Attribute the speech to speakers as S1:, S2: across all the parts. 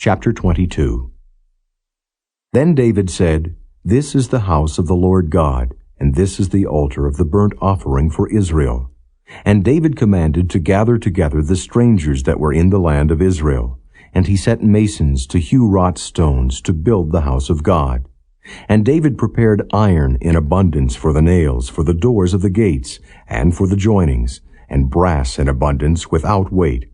S1: Chapter 22. Then David said, This is the house of the Lord God, and this is the altar of the burnt offering for Israel. And David commanded to gather together the strangers that were in the land of Israel. And he set masons to hew wrought stones to build the house of God. And David prepared iron in abundance for the nails, for the doors of the gates, and for the joinings, and brass in abundance without weight.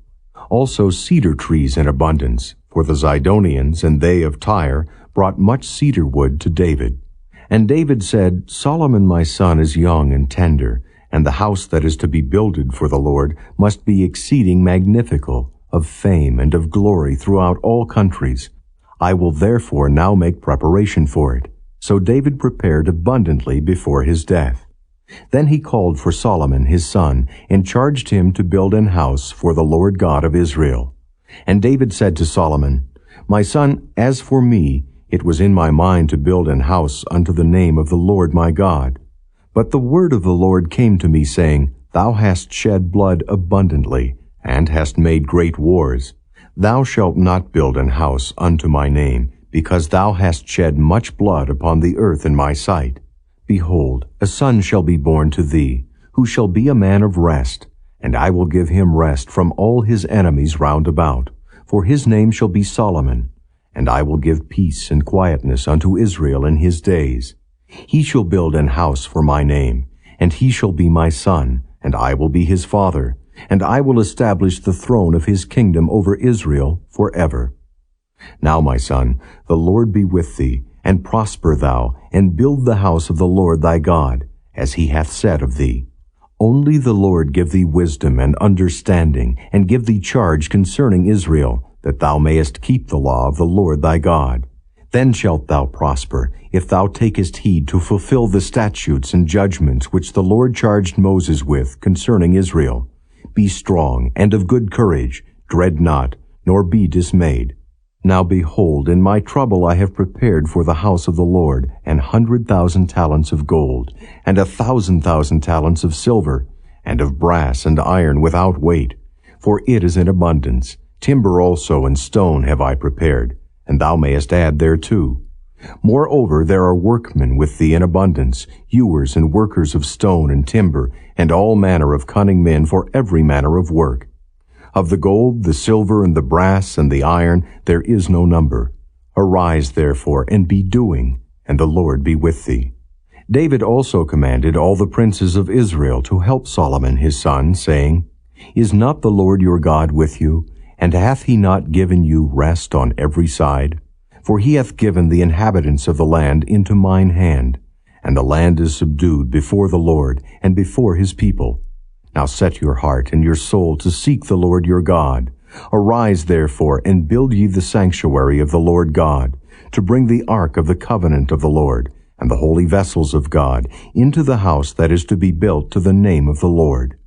S1: Also cedar trees in abundance, for the Zidonians and they of Tyre brought much cedar wood to David. And David said, Solomon my son is young and tender, and the house that is to be builded for the Lord must be exceeding magnifical, of fame and of glory throughout all countries. I will therefore now make preparation for it. So David prepared abundantly before his death. Then he called for Solomon his son, and charged him to build an house for the Lord God of Israel. And David said to Solomon, My son, as for me, it was in my mind to build an house unto the name of the Lord my God. But the word of the Lord came to me, saying, Thou hast shed blood abundantly, and hast made great wars. Thou shalt not build an house unto my name, because thou hast shed much blood upon the earth in my sight. Behold, a son shall be born to thee, who shall be a man of rest, and I will give him rest from all his enemies round about. For his name shall be Solomon, and I will give peace and quietness unto Israel in his days. He shall build an house for my name, and he shall be my son, and I will be his father, and I will establish the throne of his kingdom over Israel forever. Now, my son, the Lord be with thee, and prosper thou, and build the house of the Lord thy God, as he hath said of thee. Only the Lord give thee wisdom and understanding, and give thee charge concerning Israel, that thou mayest keep the law of the Lord thy God. Then shalt thou prosper, if thou takest heed to fulfill the statutes and judgments which the Lord charged Moses with concerning Israel. Be strong and of good courage, dread not, nor be dismayed. Now behold, in my trouble I have prepared for the house of the Lord 100,000 talents of gold, and 1,000,000 talents of silver, and of brass and iron without weight. For it is in abundance. Timber also and stone have I prepared, and thou mayest add thereto. Moreover, there are workmen with thee in abundance, hewers and workers of stone and timber, and all manner of cunning men for every manner of work. Of the gold, the silver, and the brass, and the iron, there is no number. Arise, therefore, and be doing, and the Lord be with thee. David also commanded all the princes of Israel to help Solomon his son, saying, Is not the Lord your God with you? And hath he not given you rest on every side? For he hath given the inhabitants of the land into mine hand, and the land is subdued before the Lord and before his people. Now set your heart and your soul to seek the Lord your God. Arise, therefore, and build ye the sanctuary of the Lord God, to bring the ark of the covenant of the Lord, and the holy vessels of God, into the house that is to be built to the name of the Lord.